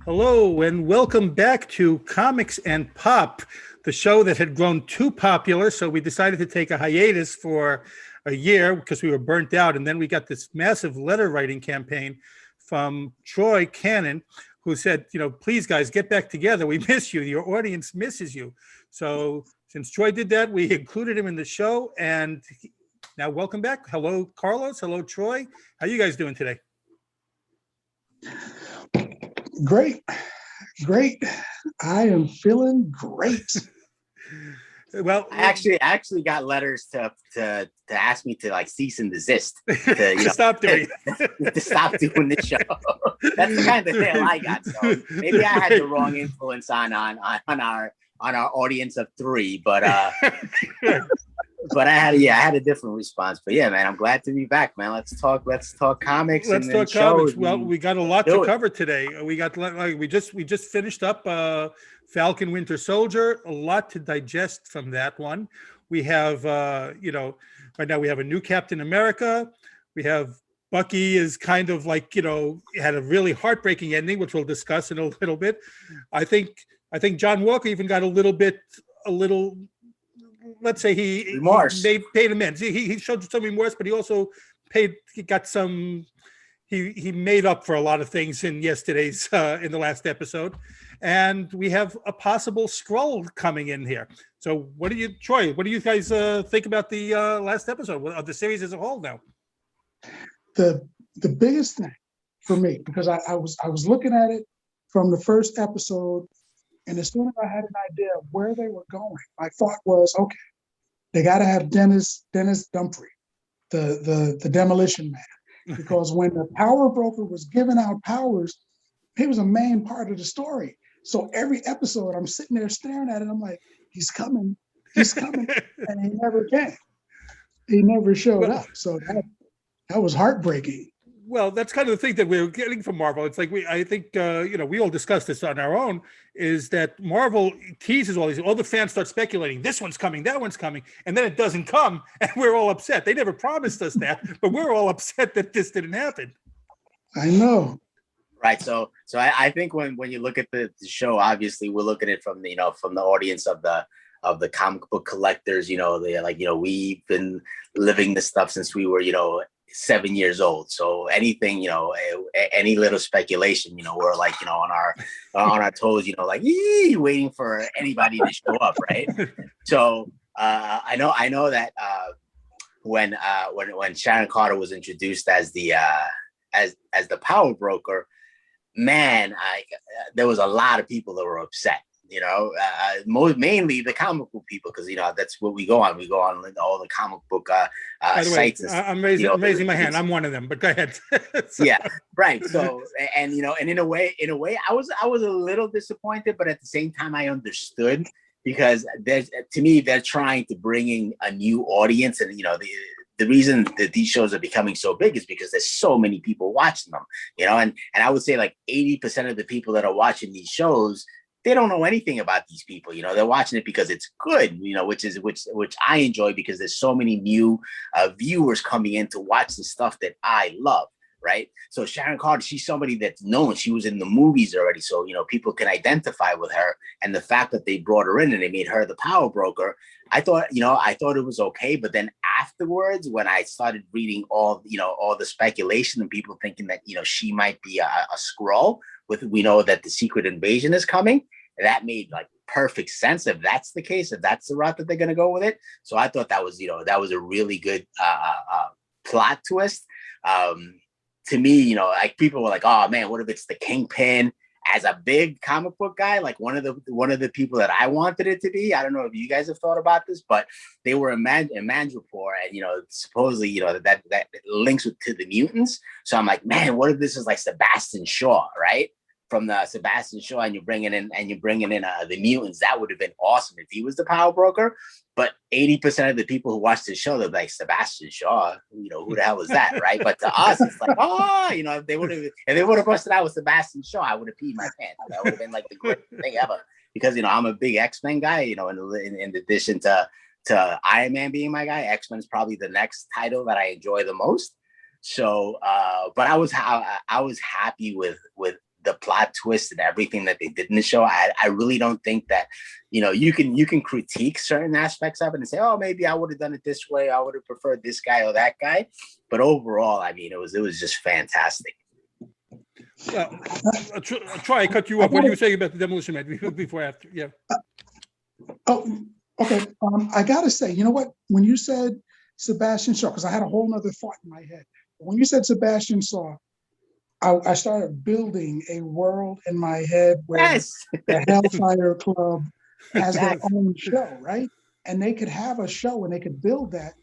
Hello, and welcome back to Comics and Pop, the show that had grown too popular. So we decided to take a hiatus for a year because we were burnt out. And then we got this massive letter writing campaign from Troy Cannon, who said, please, guys, get back together. We miss you. Your audience misses you. So since Troy did that, we included him in the show. And now welcome back. Hello, Carlos. Hello, Troy. How you guys doing today? Great. I am feeling great. Well, I actually got letters to ask me to cease and desist to stop doing to stop doing the show. That's the kind of mail I got. So maybe I had the wrong influence on our audience of 3, but I had a different response. But yeah, man, I'm glad to be back, man. Let's talk comics. Let's talk comics. Well, we got a lot to cover today. We just finished up Falcon Winter Soldier. A lot to digest from that one. We have right now we have a new Captain America. We have Bucky is kind of had a really heartbreaking ending, which we'll discuss in a little bit. I think John Walker even got a little. Let's say he paid amends. He showed some remorse, but he also he made up for a lot of things in yesterday's in the last episode. And we have a possible Skrull coming in here. So Troy, what do you guys think about the last episode of the series as a whole now? The biggest thing for me, because I was looking at it from the first episode, and as soon as I had an idea of where they were going, my thought was, okay, they got to have Dennis Dumfries, the demolition man, because when the power broker was giving out powers, he was a main part of the story. So every episode, I'm sitting there staring at it. I'm like, he's coming, and he never came. He never showed up. So that was heartbreaking. Well, that's kind of the thing that we're getting from Marvel. It's like I think we all discussed this on our own, is that Marvel teases all the fans start speculating, this one's coming, that one's coming, and then it doesn't come, and we're all upset. They never promised us that, but we're all upset that this didn't happen. I know. Right. So I think when you look at the show, obviously we're looking at it from the audience of the comic book collectors. We've been living this stuff since we were 7 years old. So anything, any little speculation, we're on our toes, waiting for anybody to show up, right? So I know that when Sharon Carter was introduced as the power broker, man, there was a lot of people that were upset. Mainly the comic book people, because that's what we go on. We go on all the comic book sites. I'm raising my hand. I'm one of them, but go ahead. Yeah, right. So and in a way, I was a little disappointed, but at the same time, I understood, because they're trying to bring in a new audience, and the reason that these shows are becoming so big is because there's so many people watching them. And I would say 80% of the people that are watching these shows, they don't know anything about these people. They're watching it because it's good, which I enjoy, because there's so many new viewers coming in to watch the stuff that I love. Right. So Sharon Carter, she's somebody that's known. She was in the movies already. So, people can identify with her. And the fact that they brought her in and they made her the power broker, I thought it was okay. But then afterwards, when I started reading all the speculation and people thinking that, she might be a Skrull, we know that the secret invasion is coming. That made perfect sense. If that's the case, if that's the route that they're going to go with it. So I thought that was a really good plot twist. To me, people were like, oh man, what if it's the Kingpin? As a big comic book guy, one of the people that I wanted it to be. I don't know if you guys have thought about this, but they were in Mandrapore, and supposedly that links to the mutants. So I'm like, man, what if this is like Sebastian Shaw, right? From the Sebastian Shaw, and you're bringing in the mutants. That would have been awesome if he was the power broker. But 80% of the people who watch the show, they're like, Sebastian Shaw, who the hell is that, right? But to us, it's like, if they would have busted out with Sebastian Shaw, I would have peed my pants. That would have been the greatest thing ever. Because I'm a big X-Men guy. In addition to Iron Man being my guy, X-Men is probably the next title that I enjoy the most. So, but I was happy with the plot twist and everything that they did in the show, I really don't think that, you can critique certain aspects of it and say, oh, maybe I would have done it this way. I would have preferred this guy or that guy. But overall, I mean, it was just fantastic. Well, try. I cut you off. What are you saying about the Demolition Man before after? Yeah. Oh, okay. I gotta say, you know what? When you said Sebastian Shaw, because I had a whole nother thought in my head. When you said Sebastian Shaw, I started building a world in my head where Yes. the Hellfire Club has their own show, right? And they could have a show and they could build that,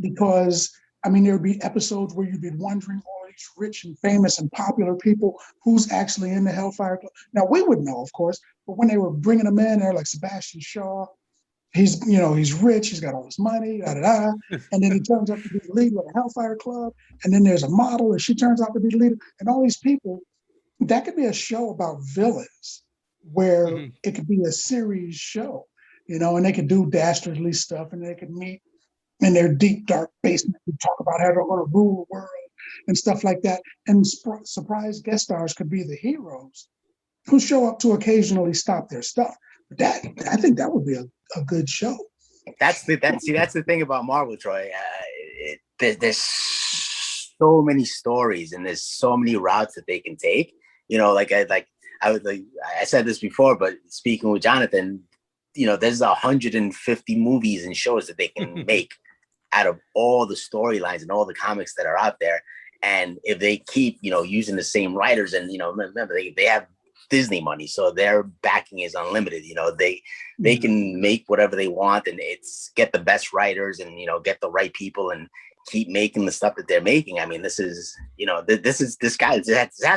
because I mean, there would be episodes where you'd be wondering, all these rich and famous and popular people, who's actually in the Hellfire Club. Now, we would know, of course, but when they were bringing them in there, like Sebastian Shaw, he's rich, he's got all this money, and then he turns out to be the leader of the Hellfire Club, and then there's a model, and she turns out to be the leader, and all these people. That could be a show about villains, where it could be a series show, and they could do dastardly stuff, and they could meet in their deep, dark basement and talk about how they're going to rule the world and stuff like that. And surprise guest stars could be the heroes who show up to occasionally stop their stuff. I think that would be a good show. That's the thing about Marvel, Troy. There's so many stories and there's so many routes that they can take. I said this before, but speaking with Jonathan, there's 150 movies and shows that they can make out of all the storylines and all the comics that are out there. And if they keep, using the same writers, and, remember, they have Disney money, so their backing is unlimited. They can make whatever they want, and get the best writers and, get the right people and keep making the stuff that they're making. I mean, this has to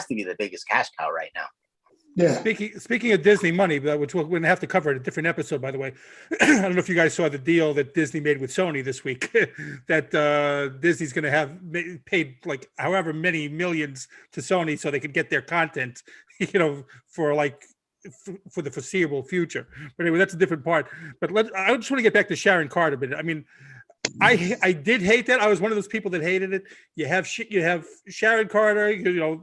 be the biggest cash cow right now. Yeah. Speaking of Disney money, which we're going to have to cover in a different episode, by the way. I don't know if you guys saw the deal that Disney made with Sony this week, that Disney's going to have paid like however many millions to Sony so they could get their content, for the foreseeable future. But anyway, that's a different part. But I just want to get back to Sharon Carter a bit. I mean, I did hate that. I was one of those people that hated it. You have Sharon Carter.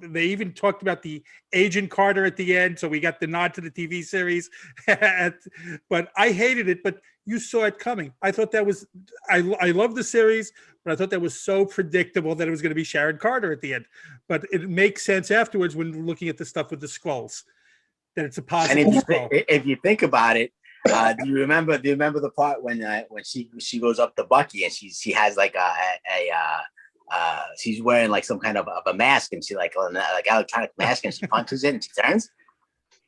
They even talked about the Agent Carter at the end, so we got the nod to the TV series. But I hated it. But you saw it coming. I thought that was. I love the series, but I thought that was so predictable that it was going to be Sharon Carter at the end. But it makes sense afterwards when looking at the stuff with the Skrulls, that it's a possible. And if you think about it. Do you remember the part when she goes up to Bucky and she has like she's wearing like some kind of a mask, and she like electronic mask, and she punches it and she turns.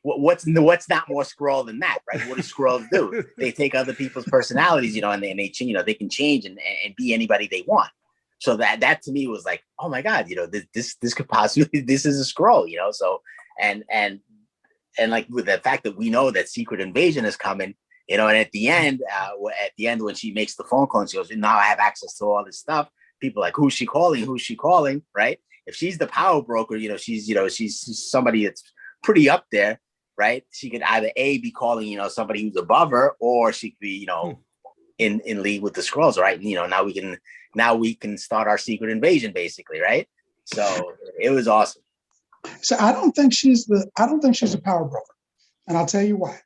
What's not more Skrull than that, right? What do Skrulls do? They take other people's personalities, and they they can change and be anybody they want. So that to me was like, oh my God, this could possibly, this is a Skrull, so and like with the fact that we know that Secret Invasion is coming, and at the end when she makes the phone call and she goes, now I have access to all this stuff. People are like, who's she calling? Right? If she's the power broker, she's somebody that's pretty up there, right? She could either be calling, somebody who's above her, or she could be, in league with the Skrulls, right? And, now we can start our Secret Invasion, basically, right? So it was awesome. So I don't think she's a power broker, and I'll tell you why.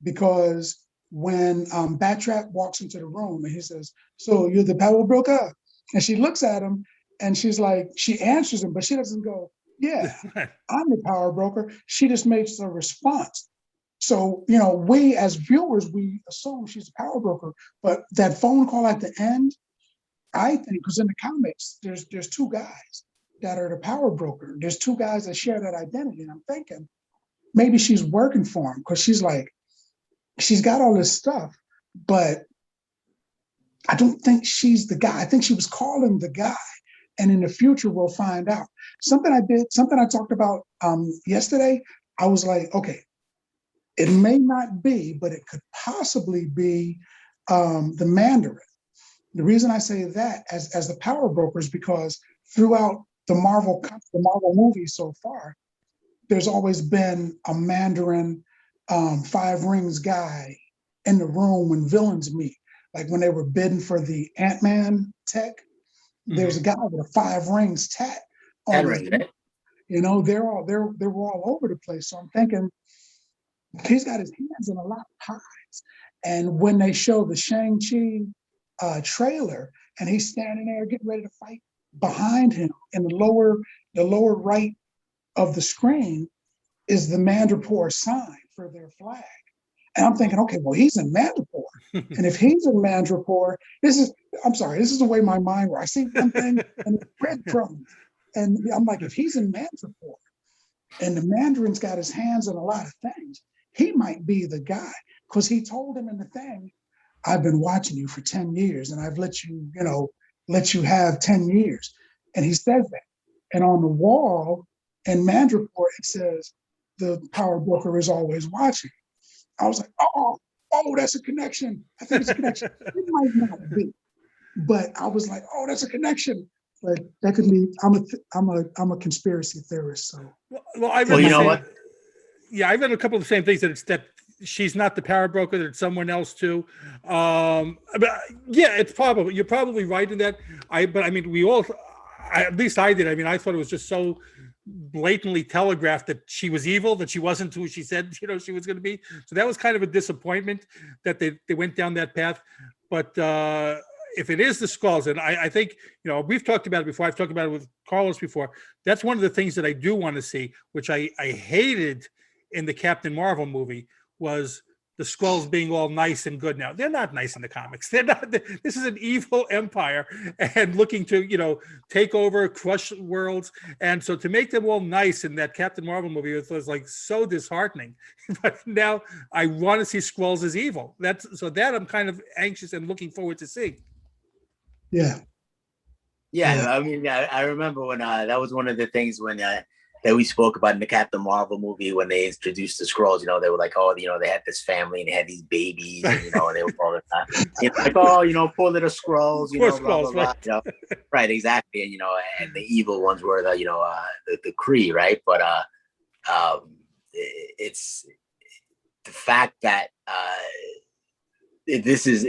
Because when Batrap walks into the room and he says, "So you're the power broker," and she looks at him and she's like, she answers him, but she doesn't go, "Yeah, I'm the power broker." She just makes a response. So we as viewers, we assume she's a power broker, but that phone call at the end, I think, because in the comics, there's two guys that are the power broker. There's two guys that share that identity. And I'm thinking maybe she's working for him, because she's got all this stuff, but I don't think she's the guy. I think she was calling the guy. And in the future, we'll find out. Something I talked about yesterday, I was like, okay, it may not be, but it could possibly be the Mandarin. The reason I say that as the power broker is because throughout the Marvel movies so far, there's always been a Mandarin 5 rings guy in the room when villains meet. Like when they were bidding for the Ant-Man tech, there's a guy with a 5 rings tat on his, They were all over the place. So I'm thinking he's got his hands in a lot of pies. And when they show the Shang-Chi trailer, and he's standing there getting ready to fight, behind him in the lower right of the screen is the Madripoor sign for their flag. And I'm thinking, okay, well, he's in Madripoor. And if he's in Madripoor, this is the way my mind works. I see one thing and it's breadcrumbs. And I'm like, if he's in Madripoor and the Mandarin's got his hands in a lot of things, he might be the guy. Because he told him in the thing, I've been watching you for 10 years and I've let you have 10 years. And he says that. And on the wall in Madripoor, it says, the power broker is always watching. I was like, oh, that's a connection. I think it's a connection. It might not be, but I was like, oh, that's a connection. But that could be. I'm a conspiracy theorist. So, I've read a couple of the same things that she's not the power broker, that it's someone else too. But yeah, you're probably right in that. At least I did. I mean, I thought it was just so blatantly telegraphed that she was evil, that she wasn't who she said, she was going to be. So that was kind of a disappointment that they went down that path. But if it is the Skrulls, and I think, we've talked about it before, I've talked about it with Carlos before, that's one of the things that I do want to see, which I hated in the Captain Marvel movie, was the Skrulls being all nice and good. Now they're not nice in the comics. They're not. This is an evil empire and looking to take over, crush worlds. And so to make them all nice in that Captain Marvel movie was like so disheartening. But now I want to see Skrulls as evil. That I'm kind of anxious and looking forward to seeing. Yeah. I mean, I remember when that was one of the things when that we spoke about in the Captain Marvel movie when they introduced the Skrulls. They were like, oh, they had this family and they had these babies, and, and they were all like, oh, poor little Skrulls, poor blah, Skrulls, blah, blah, right, exactly, and and the evil ones were the Kree, right? But it's the fact that this is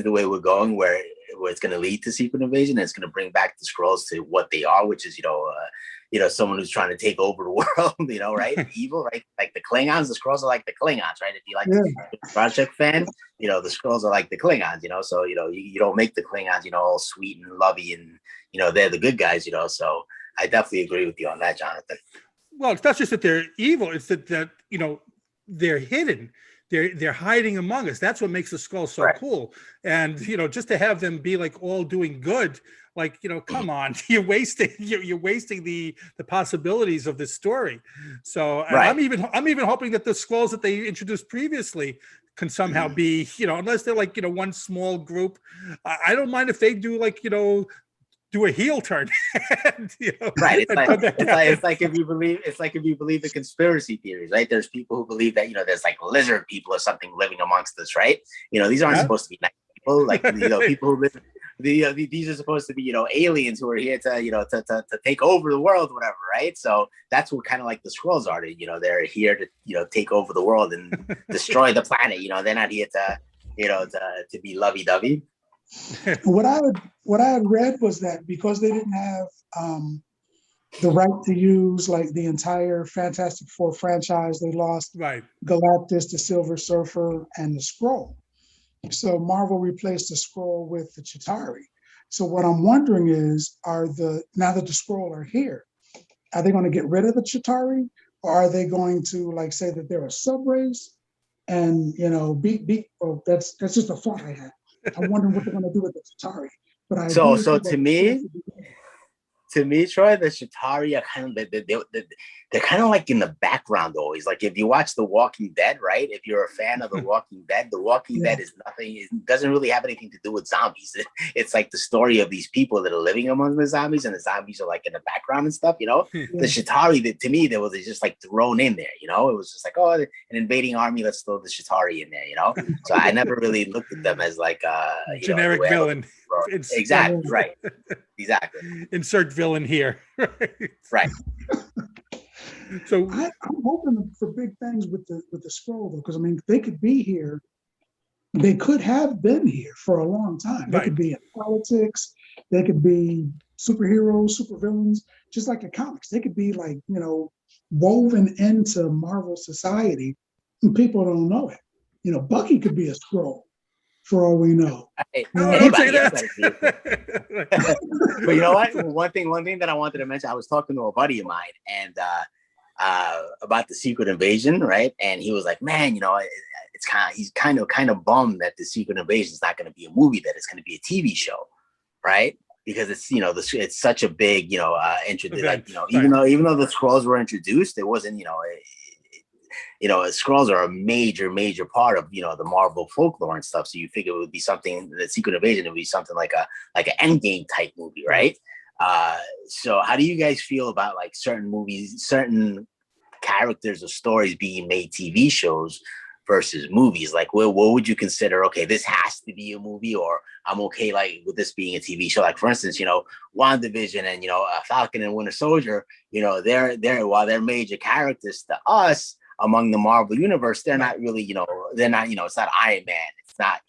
the way we're going, where it's going to lead to Secret Invasion, and it's going to bring back the Skrulls to what they are, which is someone who's trying to take over the world, right? Evil, right? Like the Klingons, the Skrulls are like the Klingons, right? If you like the Star Trek fan, the Skrulls are like the Klingons, so you don't make the Klingons, all sweet and lovey, and they're the good guys, so I definitely agree with you on that, Jonathan. Well, it's not just that they're evil, it's that they're hidden. They're hiding among us. That's what makes the Skrull so cool. And just to have them be like all doing good, like come on, you're wasting the possibilities of this story. So I'm even hoping that the Skrulls that they introduced previously can somehow be unless they're like one small group. I don't mind if they do like do a heel turn. And, right. It's like if you believe the conspiracy theories, right? There's people who believe that, there's like lizard people or something living amongst us, right? These aren't supposed to be nice people. Like, people who live, these are supposed to be, aliens who are here to take over the world, whatever, right? So that's what kind of like the Skrulls are. They're here to, take over the world and destroy the planet. They're not here to be lovey-dovey. What I had read was that because they didn't have the right to use like the entire Fantastic Four franchise, they lost Galactus, the Silver Surfer, and the Skrull. So Marvel replaced the Skrull with the Chitauri. So what I'm wondering is, now that the Skrull are here, are they going to get rid of the Chitauri, or are they going to like say that they're a subrace and well, that's just a thought I had. I'm wondering what they're going to do with the Chitauri. But so to me, Troy, the Chitauri are kind of they're kind of like in the background always. Like if you watch The Walking Dead, right? If you're a fan of The Walking Dead, The Walking Dead is nothing. It doesn't really have anything to do with zombies. It's like the story of these people that are living among the zombies, and the zombies are like in the background and stuff. The Chitauri, to me, there was just like thrown in there. It was just like, oh, an invading army. Let's throw the Chitauri in there. So I never really looked at them as like generic villain. Exactly right. Exactly. Insert villain here. Right. So I'm hoping for big things with the Skrull, though, because I mean they could be here. They could have been here for a long time. They could be in politics. They could be superheroes, supervillains, just like the comics. They could be like, woven into Marvel society, and people don't know it. Bucky could be a Skrull for all we know. Hey, No, don't say anybody that. But you know what? One thing that I wanted to mention, I was talking to a buddy of mine and about the Secret Invasion, right? And he was like, man, he's kind of bummed that the Secret Invasion is not going to be a movie, that it's going to be a TV show, right? Because it's it's such a big introduction. Like, even though the Skrulls were introduced, it wasn't Skrulls are a major part of the Marvel folklore and stuff. So you figure it would be something, the Secret Invasion would be something like an Endgame type movie, right? So how do you guys feel about like certain movies, certain characters or stories being made TV shows versus movies? Like, what would you consider? Okay, this has to be a movie, or I'm okay like with this being a TV show. Like, for instance, WandaVision and Falcon and Winter Soldier. They're while they're major characters to us among the Marvel universe, they're not really, they're not, it's not Iron Man, it's not,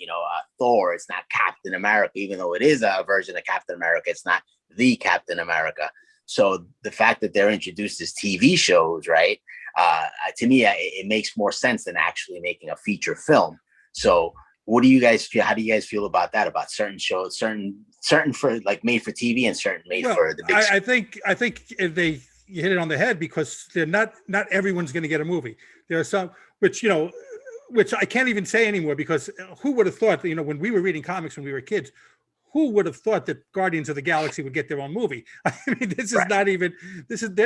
Thor, it's not Captain America, even though it is a version of Captain America, it's not the Captain America. So the fact that they're introduced as TV shows, right? To me, it makes more sense than actually making a feature film. So what do you guys feel? How do you guys feel about that? About certain shows, certain for like made for TV and certain made for the big. I think if you hit it on the head, because they're not everyone's going to get a movie. There are some which I can't even say anymore, because who would have thought that, when we were reading comics when we were kids, who would have thought that Guardians of the Galaxy would get their own movie? I mean, they're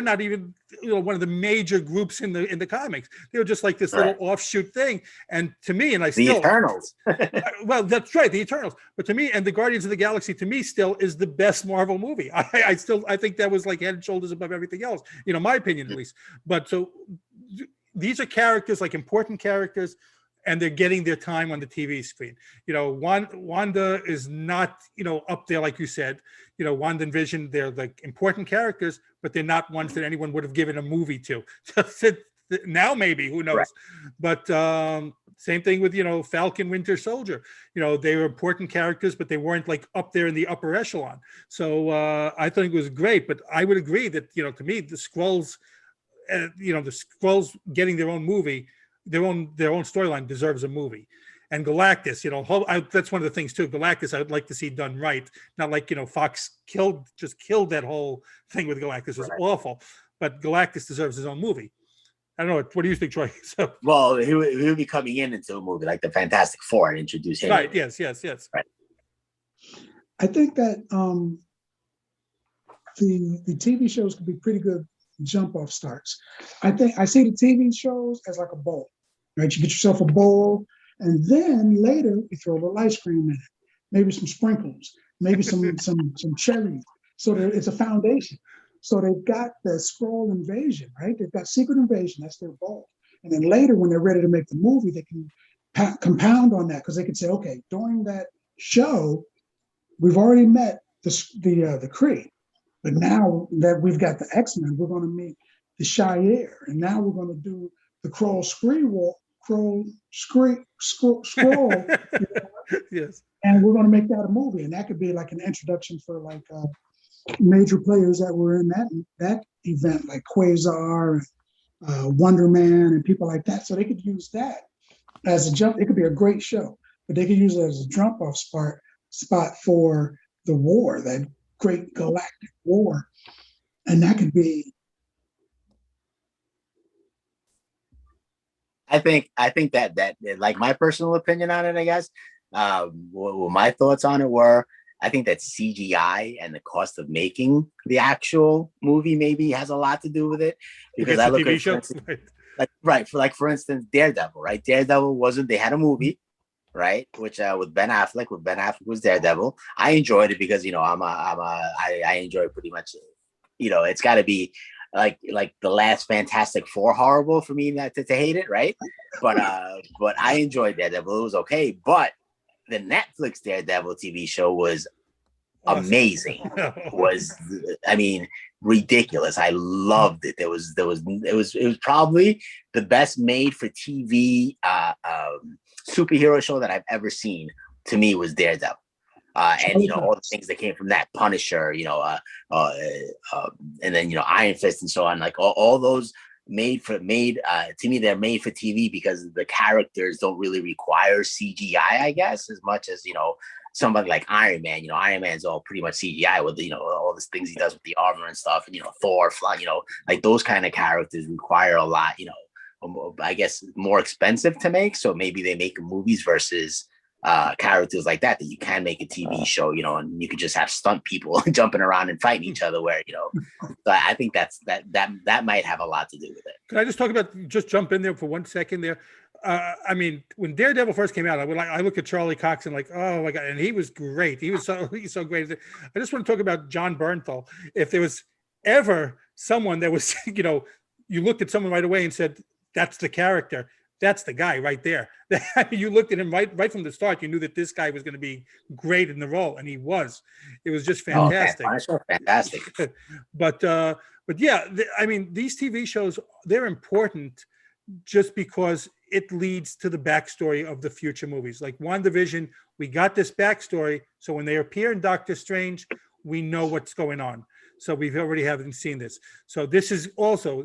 not even one of the major groups in the comics. They were just like this little offshoot thing. And to me, the Eternals. Well, that's right, the Eternals. But to me, and the Guardians of the Galaxy to me still is the best Marvel movie. I think that was like head and shoulders above everything else. My opinion at least. But so these are characters, like important characters, and they're getting their time on the TV screen. Wanda is not, up there, like you said, Wanda and Vision, they're like important characters, but they're not ones that anyone would have given a movie to. Now, maybe, who knows? Right. But same thing with, Falcon, Winter Soldier. They were important characters, but they weren't like up there in the upper echelon. So I think it was great, but I would agree that, to me, the Skrulls, the Skrulls getting their own movie, their own storyline deserves a movie. And Galactus, that's one of the things too. Galactus, I would like to see done right, not like Fox killed that whole thing with Galactus. It was awful, but Galactus deserves his own movie. I don't know. What do you think, Troy? Well, he would be coming into a movie like the Fantastic Four and introduce him. Right. Yes. Right. I think that the TV shows could be pretty good jump off starts. I see the TV shows as like a bowl, right? You get yourself a bowl, and then later you throw a little ice cream in it, maybe some sprinkles, maybe some cherries. So it's a foundation. So they've got the Skrull invasion, right? They've got Secret Invasion, that's their bowl. And then later, when they're ready to make the movie, they can compound on that, because they can say, okay, during that show, we've already met the Kree. But now that we've got the X-Men, we're going to meet the Shire, and now we're going to do the Skrull. Yes. And we're going to make that a movie, and that could be like an introduction for like major players that were in that event, like Quasar, Wonder Man, and people like that. So they could use that as a jump. It could be a great show, but they could use it as a jump-off spot for the war, that great galactic war, and that could be. I think that like my personal opinion on it, I guess, what my thoughts on it were, I think that CGI and the cost of making the actual movie maybe has a lot to do with it, because I look at for instance, Daredevil, right? Daredevil they had a movie, right? Which with Ben Affleck was Daredevil. I enjoyed it because I enjoy pretty much, it's got to be like the last Fantastic Four horrible for me not to hate it, right? But I enjoyed Daredevil. It was okay, but the Netflix Daredevil TV show was amazing. Ridiculous. I loved it. It was probably the best made for TV superhero show that I've ever seen. To me, was Daredevil. and all the things that came from that, Punisher, and then Iron Fist and so on, like all those to me, they're made for TV because the characters don't really require CGI, I guess, as much as somebody like Iron Man. Iron Man's all pretty much CGI with all these things he does with the armor and stuff, and Thor, like those kind of characters require a lot, I guess more expensive to make. So maybe they make movies versus characters like that you can make a TV show, and you could just have stunt people jumping around and fighting each other where, so I think that might have a lot to do with it. Can I just jump in there for 1 second there? I mean, when Daredevil first came out, I look at Charlie Cox and like, oh my God, and he was great. He's so great. I just want to talk about John Bernthal. If there was ever someone that was, you looked at someone right away and said, that's the character. That's the guy right there. You looked at him right from the start. You knew that this guy was going to be great in the role, and he was. It was just fantastic. Fantastic. But yeah, I mean, these TV shows, they're important just because it leads to the backstory of the future movies. Like WandaVision, we got this backstory, so when they appear in Doctor Strange, we know what's going on. So we've already haven't seen this. So this is also,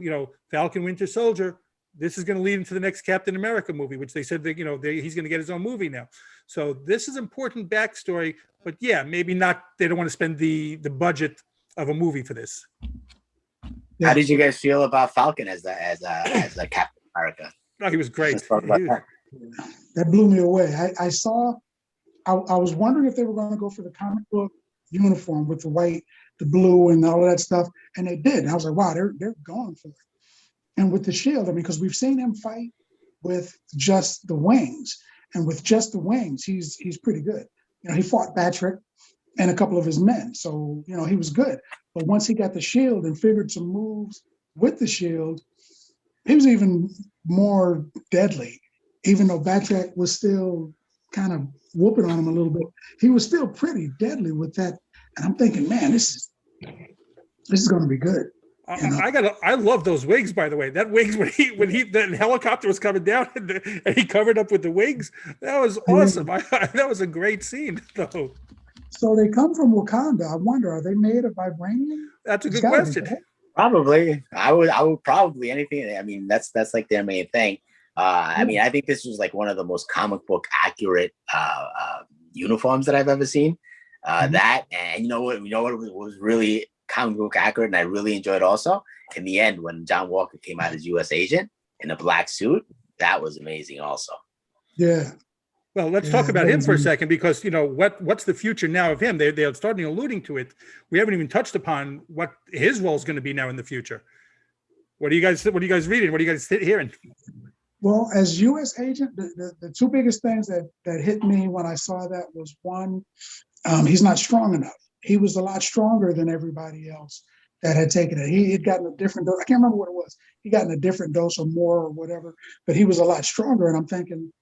Falcon Winter Soldier. This is going to lead into the next Captain America movie, which they said that, he's going to get his own movie now. So this is important backstory, but yeah, maybe not. They don't want to spend the budget of a movie for this. How did you guys feel about Falcon as a Captain America? Oh, he was great. That blew me away. I was wondering if they were going to go for the comic book uniform with the white, the blue, and all of that stuff, and they did. And I was like, wow, they're going for it. And with the shield, I mean, because we've seen him fight with just the wings, and with just the wings, he's pretty good. He fought Patrick and a couple of his men, so he was good. But once he got the shield and figured some moves with the shield, he was even more deadly. Even though Patrick was still kind of whooping on him a little bit, he was still pretty deadly with that. And I'm thinking, man, this is going to be good. I love those wigs, by the way. That wigs when the helicopter was coming down and he covered up with the wigs. That was awesome. That was a great scene, though. So they come from Wakanda. I wonder, are they made of vibranium? That's a good question. Probably. I would probably anything. I mean, that's like their main thing. I mean, I think this was like one of the most comic book accurate uniforms that I've ever seen. That, and you know what was really comic book accurate, and I really enjoyed also in the end when John Walker came out as U.S. agent in a black suit. That was amazing also. Yeah. Well, let's talk about him for a second, because what's the future now of him? They're starting alluding to it. We haven't even touched upon what his role is going to be now in the future. What are you guys reading? What are you guys hearing? Well, as U.S. agent, the two biggest things that hit me when I saw that was, one, he's not strong enough. He was a lot stronger than everybody else that had taken it. He had gotten a different dose. I can't remember what it was. He gotten a different dose or more or whatever, but he was a lot stronger. And I'm thinking,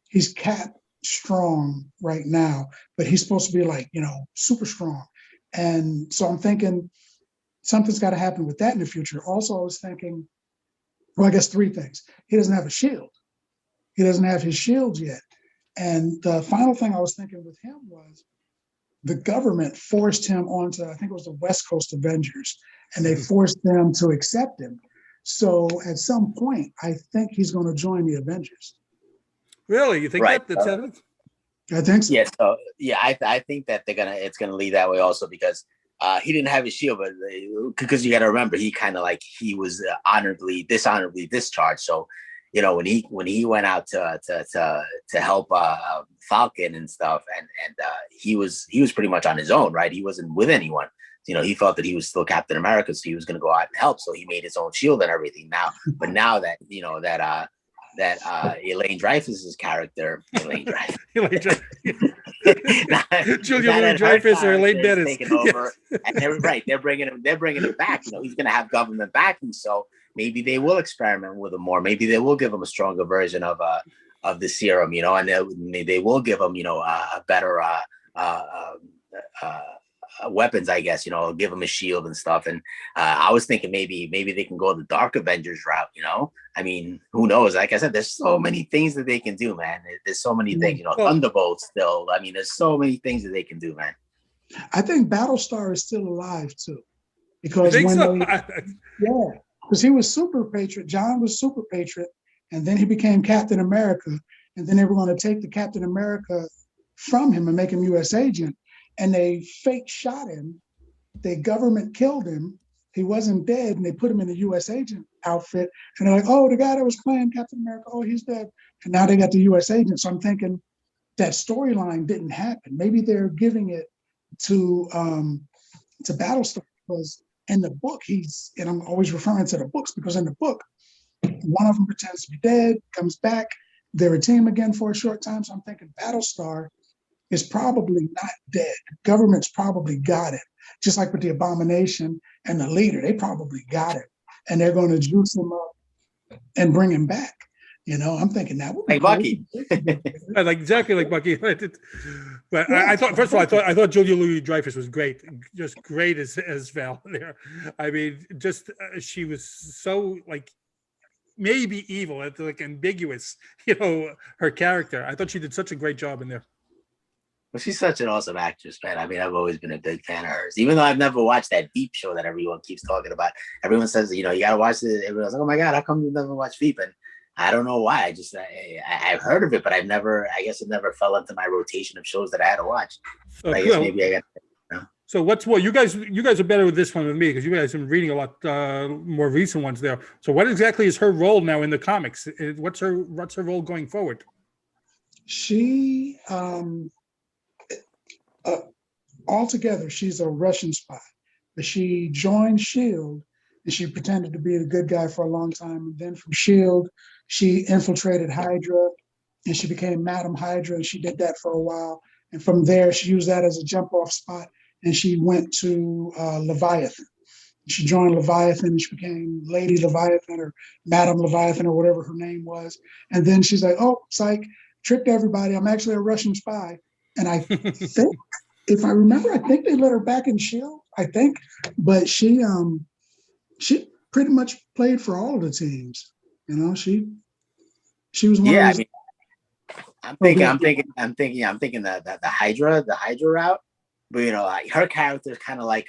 he's Cap strong right now, but he's supposed to be like, super strong. And so I'm thinking something's got to happen with that in the future. Also, I was thinking, well, I guess three things. He doesn't have a shield. He doesn't have his shields yet. And the final thing I was thinking with him was the government forced him onto, I think it was the West Coast Avengers, and they forced them to accept him. So at some point, I think he's going to join the Avengers. Really? You think that's evidence? I think so. Yeah. So yeah, I think that it's gonna lead that way also, because he didn't have his shield, but because you got to remember, he was dishonorably discharged. So when he went out to help Falcon and stuff, and he was pretty much on his own, right? He wasn't with anyone. He felt that he was still Captain America, so he was going to go out and help. So he made his own shield and everything. Now that Elaine Dreyfus's character, Julia Louis-Dreyfus or Elaine Dennis taking over, yes. And they're bringing him back. He's going to have government backing, so maybe they will experiment with him more. Maybe they will give him a stronger version of the serum, and they will give him a better weapons, I guess, give him a shield and stuff. And I was thinking maybe they can go the Dark Avengers route, I mean, who knows? Like I said, there's so many things that they can do, man. There's so many things, Thunderbolts still. I mean, there's so many things that they can do, man. I think Battlestar is still alive too, because because he was Super Patriot. John was Super Patriot, and then he became Captain America, and then they were going to take the Captain America from him and make him U.S. agent, and they fake shot him. The government killed him. He wasn't dead, and they put him in the U.S. agent outfit, and they're like, oh, the guy that was playing Captain America, oh, he's dead, and now they got the U.S. agent. So I'm thinking that storyline didn't happen. Maybe they're giving it to Battlestar, because in the book and I'm always referring to the books, because in the book, one of them pretends to be dead, comes back, they're a team again for a short time. So I'm thinking Battlestar is probably not dead. Government's probably got it. Just like with the Abomination and the Leader, they probably got it. And they're going to juice him up and bring him back. I'm thinking that would be like Bucky. Like exactly like Bucky. But I thought, first of all, I thought Julia Louis-Dreyfus was great, just great as Val there. I mean, just she was so like maybe evil, like ambiguous, her character. I thought she did such a great job in there. Well, she's such an awesome actress, man. I mean, I've always been a big fan of hers, even though I've never watched that Veep show that everyone keeps talking about. Everyone says, you got to watch it. Everyone's like, oh my God, how come you've never watched Veep? And I don't know why. I've heard of it, but I guess it never fell into my rotation of shows that I had to watch. But I guess maybe I got. So what's more? You guys are better with this one than me, because you guys have been reading a lot more recent ones there. So what exactly is her role now in the comics? What's her role going forward? She altogether, she's a Russian spy, but she joined SHIELD, and she pretended to be the good guy for a long time. And then from SHIELD, she infiltrated Hydra, and she became Madam Hydra, and she did that for a while. And from there, she used that as a jump-off spot, and she went to Leviathan. She joined Leviathan, and she became Lady Leviathan or Madam Leviathan or whatever her name was. And then she's like, oh, psych, tricked everybody. I'm actually a Russian spy. And I think, if I remember, I think they let her back in SHIELD, I think. But she pretty much played for all of the teams. She was one of those. I'm thinking the Hydra route. But her character is kind of like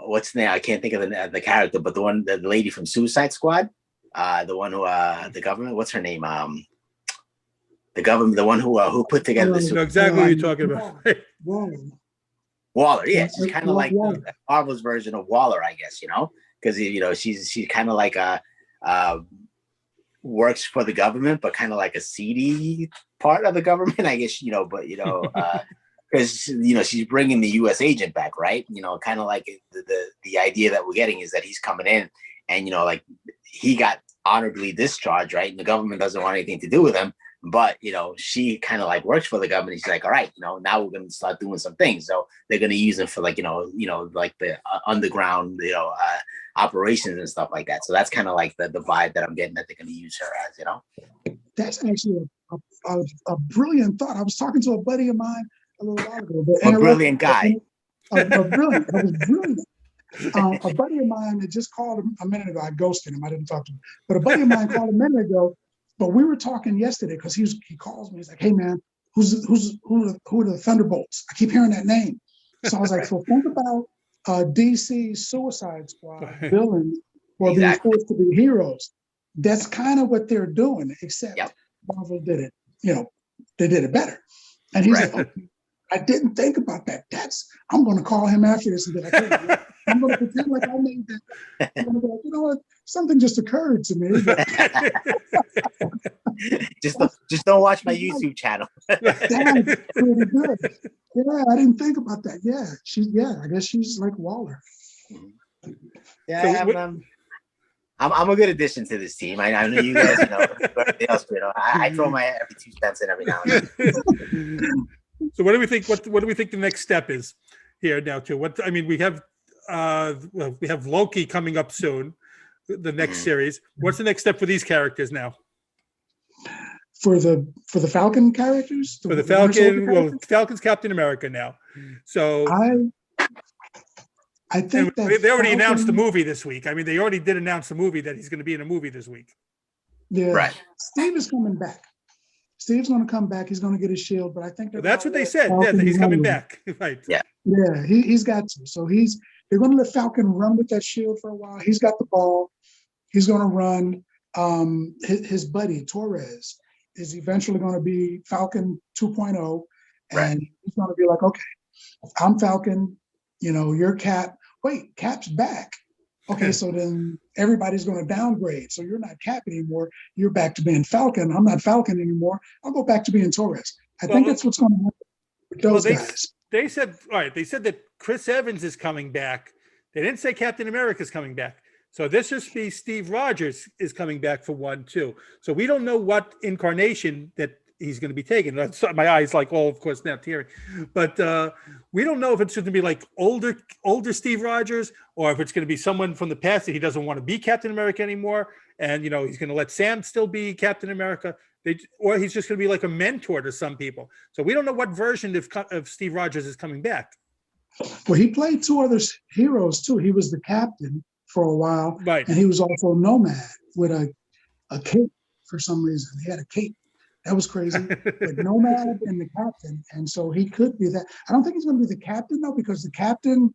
what's the name? I can't think of the character, but the lady from Suicide Squad, the one who the government. What's her name? The government, the one who put together the. You know exactly what you're talking about. Waller, yeah, she's kind of like Marvel's version of Waller, I guess, because she's kind of like works for the government, but kind of like a seedy part of the government, I guess, but because she's bringing the U.S. agent back, right? Kind of like the idea that we're getting is that he's coming in, and like he got honorably discharged, right? And the government doesn't want anything to do with him. But, she kind of like works for the government. She's like, all right, now we're going to start doing some things. So they're going to use him for like, like the underground, operations and stuff like that. So that's kind of like the vibe that I'm getting that they're going to use her as, That's actually a brilliant thought. I was talking to a buddy of mine a little while ago. A brilliant guy. Brilliant. That was brilliant. A buddy of mine that just called him a minute ago. I ghosted him. I didn't talk to him. But a buddy of mine called a minute ago. But we were talking yesterday because he calls me. He's like, "Hey man, who are the Thunderbolts? I keep hearing that name." So I was like, "So think about DC's Suicide Squad villains who are being forced to be heroes. That's kind of what they're doing, except Marvel did it. They did it better." And he's like, "Okay, I didn't think about that. I'm going to call him after this and be like, hey, I'm going to pretend like I made that. I'm going to be like, you know what? Something just occurred to me." just don't watch my YouTube channel. That's pretty good. Yeah, I didn't think about that. Yeah, I guess she's like Waller. Yeah, so I'm a good addition to this team. I know you guys I throw my every 2 cents in every now and then. So what do we think? What do we think the next step is here now? We have Loki coming up soon, the next series. What's the next step for these characters now? For the Falcon characters? For the Falcon, Falcon's Captain America now. So I think that they already announced the Falcon- movie this week. I mean, they already did announce the movie that he's going to be in a movie this week. Yeah, Right. Steve is coming back. Steve's going to come back. He's going to get his shield, but I think That's what they said. Yeah, Falcon that he's run coming with it. back. Right. Yeah. Yeah, he's got to. So they're going to let Falcon run with that shield for a while. He's got the ball. He's going to run. His buddy Torres is eventually going to be Falcon 2.0, and Right. he's going to be like, okay, I'm Falcon. You're Cap. Wait, Cap's back. Okay, so then everybody's going to downgrade. So you're not Cap anymore. You're back to being Falcon. I'm not Falcon anymore. I'll go back to being Torres. I think that's what's going to happen with those guys. They said, all right, they said that Chris Evans is coming back. They didn't say Captain America is coming back. So this just be Steve Rogers is coming back for 1, 2. So we don't know what incarnation that he's going to be taking. That's my eyes like, of course, now tearing. But we don't know if it's going to be like older Steve Rogers, or if it's going to be someone from the past that he doesn't want to be Captain America anymore. And, he's going to let Sam still be Captain America. Or he's just going to be like a mentor to some people. So we don't know what version of Steve Rogers is coming back. Well, he played 2 other heroes too. He was the captain for a while, Right. and he was also a nomad with a cape for some reason. He had a cape. That was crazy. But nomad and the captain, and so he could be that. I don't think he's going to be the captain though, because the captain,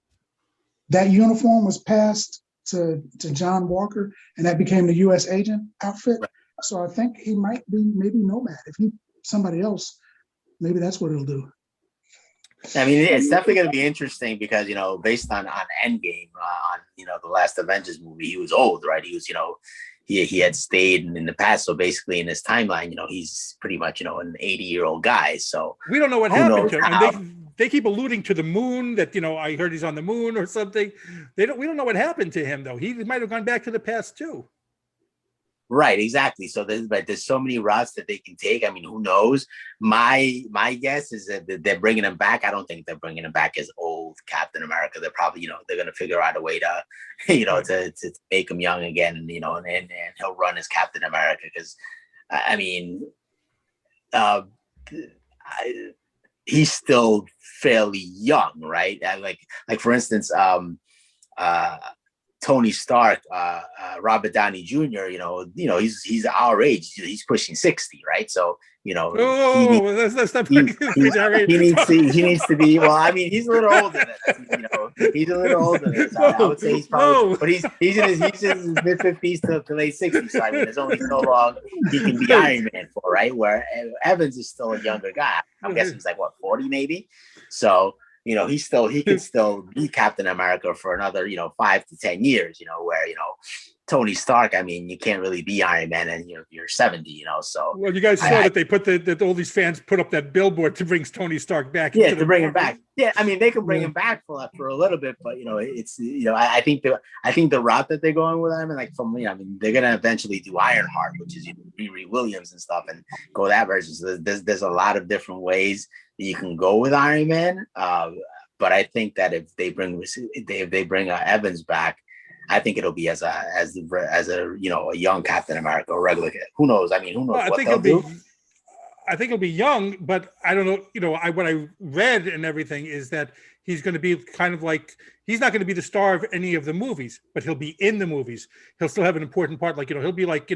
that uniform was passed to John Walker, and that became the U.S. agent outfit. Right. So I think he might be maybe nomad. If he somebody else, maybe that's what it'll do. I mean, it's definitely going to be interesting because, based on Endgame, on the last Avengers movie, he was old, right? He was, he had stayed in the past. So basically in his timeline, he's pretty much, an 80-year-old guy. So we don't know what happened to him. And they keep alluding to the moon, that, I heard he's on the moon or something. We don't know what happened to him though. He might have gone back to the past too. Right, exactly. So there's so many routes that they can take. I mean, who knows? My guess is that they're bringing him back. I don't think they're bringing him back as old Captain America. They're probably, they're going to figure out a way to, to make him young again, and he'll run as Captain America. Because, I mean, he's still fairly young, right? Like for instance, Tony Stark, Robert Downey Jr., he's our age. He's pushing 60, right? So, that's not he needs to be. Well, I mean, he's a little older than us. He's a little older than us. I would say he's probably, but he's in his mid 50s to late 60s. So I mean, there's only so long he can be Iron Man for, right? Where Evans is still a younger guy. I'm guessing he's like 40 maybe. So. He can still be Captain America for another, 5 to 10 years, where, Tony Stark, I mean, you can't really be Iron Man and you're 70, so. Well, you guys saw that they put that all these fans put up that billboard to bring Tony Stark back. Yeah, to bring him back. Yeah, I mean, they can bring him back for a little bit, but it's I think the route that they're going with him, and like from I mean, they're gonna eventually do Ironheart, which is Riri Williams and stuff, and go that version. So there's a lot of different ways that you can go with Iron Man. But I think that if they bring Evans back, I think it'll be as a young Captain America or regular. Who knows? I mean, who knows what they'll do. I think he'll be young, but I don't know. What I read and everything is that he's going to be kind of like, he's not going to be the star of any of the movies, but he'll be in the movies. He'll still have an important part. Like, he'll be like,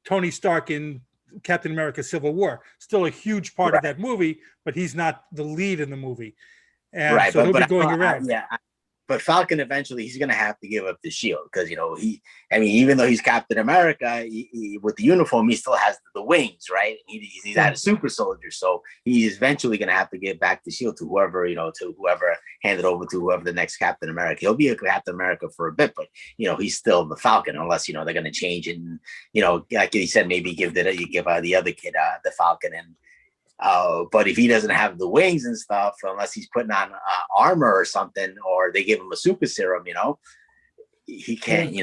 Tony Stark in Captain America Civil War, still a huge part of that movie, but he's not the lead in the movie. And so he'll be going around. But Falcon eventually he's going to have to give up the shield because even though he's Captain America, with the uniform he still has the wings, right? He's not a super soldier, so he's eventually going to have to give back the shield to whoever hand it over to whoever the next Captain America. He'll be a Captain America for a bit, but he's still the Falcon unless they're going to change it and like he said, maybe give the other kid the Falcon and. But if he doesn't have the wings and stuff, unless he's putting on armor or something, or they give him a super serum, he can't,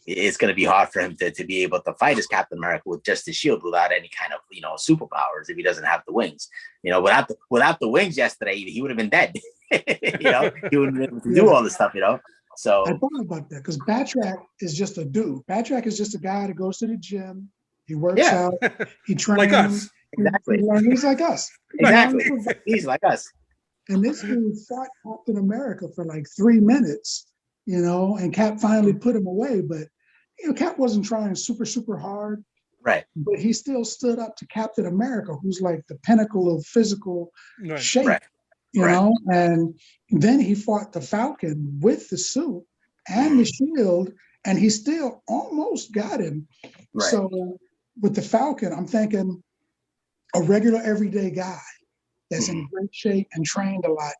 it's going to be hard for him to be able to fight as Captain America with just the shield without any kind of, superpowers if he doesn't have the wings. Without the wings yesterday, he would have been dead. He wouldn't be able to do all this stuff, So I thought about that because Batrac is just a dude. Batrac is just a guy that goes to the gym, he works out, he trains. Like us. Exactly. He's like us. Exactly. He's like us. And this dude fought Captain America for like 3 minutes, and Cap finally put him away. But, Cap wasn't trying super hard. Right. But he still stood up to Captain America, who's like the pinnacle of physical shape, Right. And then he fought the Falcon with the suit and the shield, and he still almost got him. Right. So with the Falcon, I'm thinking a regular everyday guy that's in great shape and trained a lot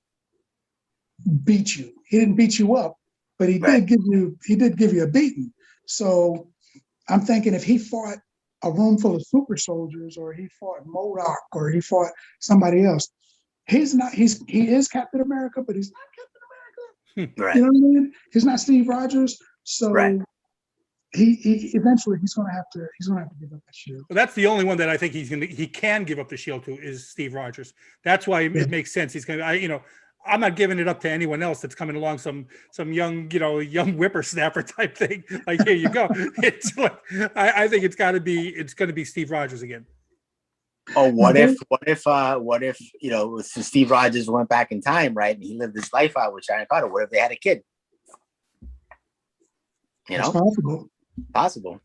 beat you. He didn't beat you up, but he did give you a beating. So I'm thinking if he fought a room full of super soldiers, or he fought MODOK, or he fought somebody else, he is Captain America, but he's not Captain America. Right. You know what I mean? He's not Steve Rogers. So he eventually he's gonna have to give up that shield. Well, that's the only one that I think he can give up the shield to is Steve Rogers. That's why it makes sense. He's gonna, I'm not giving it up to anyone else that's coming along, some young, young whippersnapper type thing. Like, here you go. It's like, I think it's going to be Steve Rogers again. Oh, what if Steve Rogers went back in time, right, and he lived his life out with Sharon Carter? What if they had a kid? It's possible.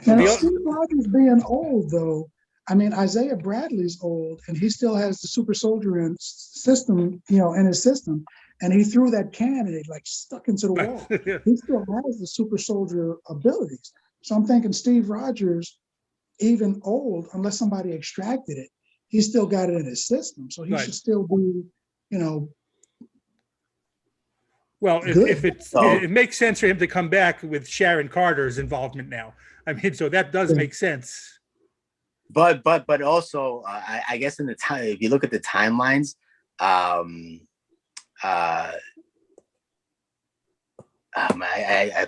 Now, Steve Rogers being old, though, I mean, Isaiah Bradley's old, and he still has the super soldier in system, in his system, and he threw that can and it like stuck into the wall. He still has the super soldier abilities. So I'm thinking Steve Rogers, even old, unless somebody extracted it, he still got it in his system. So he should still be, Well, it makes sense for him to come back with Sharon Carter's involvement now. I mean, so that does make sense. But also, I guess in the time, if you look at the timelines, I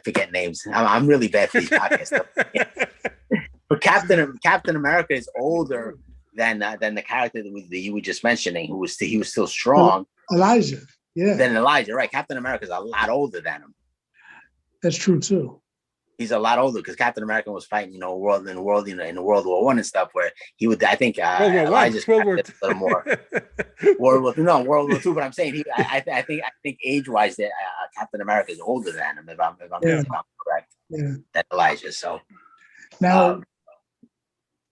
forget names. I'm really bad for these podcasts. But Captain America is older than the character that you were just mentioning, he was still strong. Elijah, yeah. Than Elijah, right? Captain America is a lot older than him. That's true too. He's a lot older because Captain America was fighting, in the World War I and stuff, where he would. I think Elijah's a little more. World War II. But I'm saying I think age wise, that Captain America is older than him. If I'm correct, than Elijah. So now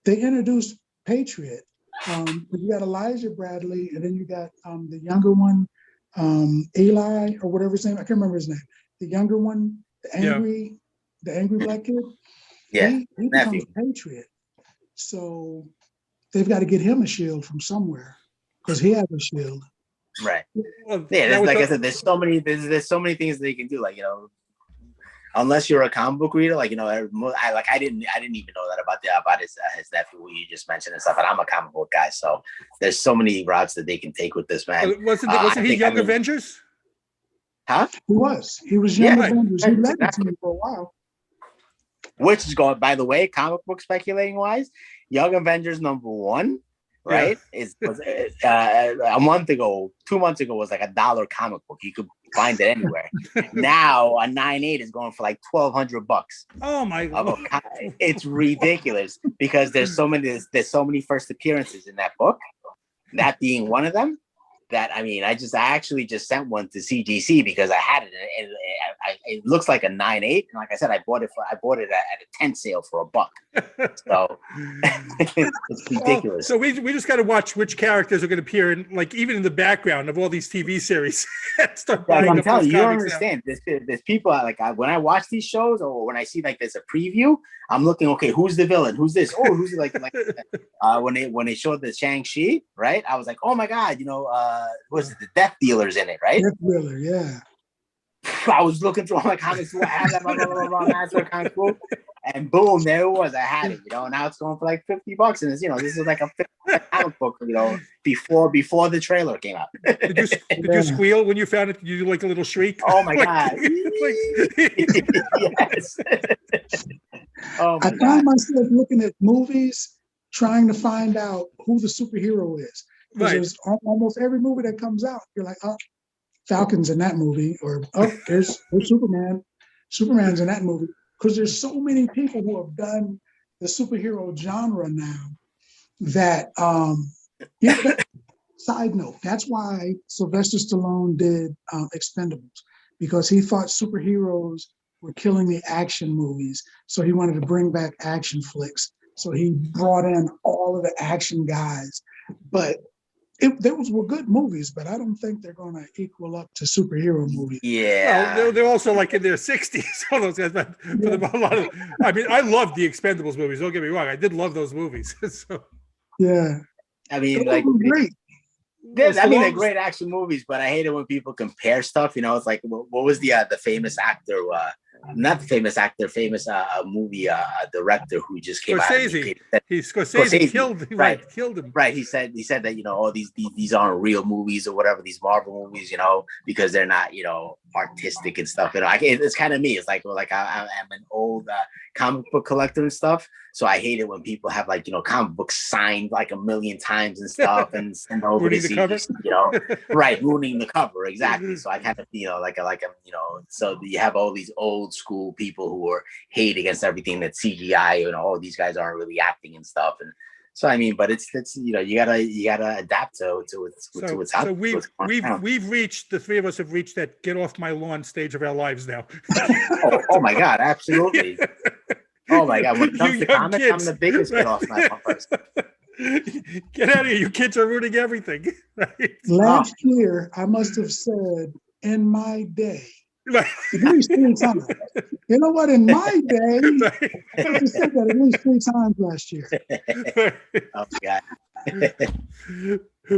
they introduced Patriot. You got Elijah Bradley, and then you got the younger one, Eli or whatever his name. I can't remember his name. The younger one, the angry black kid. Yeah, he becomes a Patriot. So they've got to get him a shield from somewhere because he has a shield. Right. Well, like I said, there's so many things they can do. Like, unless you're a comic book reader, like, I didn't even know that about his nephew, what you just mentioned and stuff. And I'm a comic book guy, so there's so many routes that they can take with this man. Wasn't he Young Avengers? Huh? He was Young Avengers. He led the team for a while. Which is going, by the way, comic book speculating wise, Young Avengers #1, right? Was a month ago, 2 months ago, was like $1 comic book. You could find it anywhere. Now a 9.8 is going for like $1,200. Oh my God. It's ridiculous because there's so many first appearances in that book, that being one of them. That I actually just sent one to CGC because I had it, and it looks like a 9.8. And like I said, I bought it at a tent sale for $1. So it's ridiculous. So we just got to watch which characters are going to appear in, like, even in the background of all these TV series. Start buying I'm telling you, you don't understand. There's people when I watch these shows, or when I see like there's a preview, I'm looking, okay, who's the villain? Who's this? Oh, who's like when they showed the Shang-Chi, right? I was like, oh my God, was it the Death Dealer's in it, right? Death Dealer, yeah. I was looking through all my comics. I had that, that's what kind of cool. And boom, there it was. I had it, Now it's going for like $50, and it's, this is like a comic book, before the trailer came out. Did you squeal when you found it? Did you do like a little shriek? Oh my God! Yes. I find myself looking at movies, trying to find out who the superhero is. Because there's almost every movie that comes out, you're like, oh, Falcon's in that movie, or oh, there's Superman. Superman's in that movie. Because there's so many people who have done the superhero genre now that Side note, that's why Sylvester Stallone did Expendables, because he thought superheroes were killing the action movies. So he wanted to bring back action flicks. So he brought in all of the action guys. But those were good movies, but I don't think they're going to equal up to superhero movies. Yeah. Well, they're also like in their 60s, all those guys. But for a lot of, I mean, I love the Expendables movies. Don't get me wrong. I did love those movies. So, yeah. I mean, Those like, were great. they're great action movies, but I hate it when people compare stuff. You know, it's like, what was the famous actor? Not the famous actor, famous movie director who just came Scorsese. out. Scorsese killed him. Right. He said that, you know, all these aren't real movies or whatever, these Marvel movies, you know, because they're not, you know, artistic and stuff. You know, it's kind of me. It's like I'm an old comic book collector and stuff. So I hate it when people have, like, you know, comic books signed like a million times and stuff and send over Ruining to the see, cover? you know, right, ruining the cover, exactly. So I kind of feel like you know, so you have all these old school people who are hate against everything that's CGI, you know, all these guys aren't really acting and stuff. And so I mean, but it's you know, you gotta adapt to what's out. So we've reached, the three of us have reached that get off my lawn stage of our lives now. Oh my God, absolutely. Oh my God, when it comes to comics, I'm the biggest get off my lawn person. Get out of here. You kids are ruining everything. Right? Last year, I must have said, in my day, Right. at least 3 times. You know what? In my day, Right. I must have said that at least 3 times last year. Oh my God.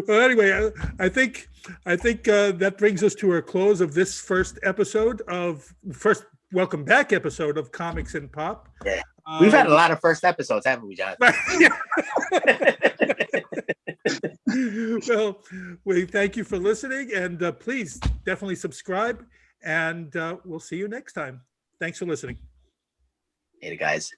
Well, anyway, I think that brings us to a close of this first welcome back episode of Comics and Pop. Yeah. We've had a lot of first episodes, haven't we, John? Well, we thank you for listening, and please definitely subscribe, and we'll see you next time. Thanks for listening. Hey, guys.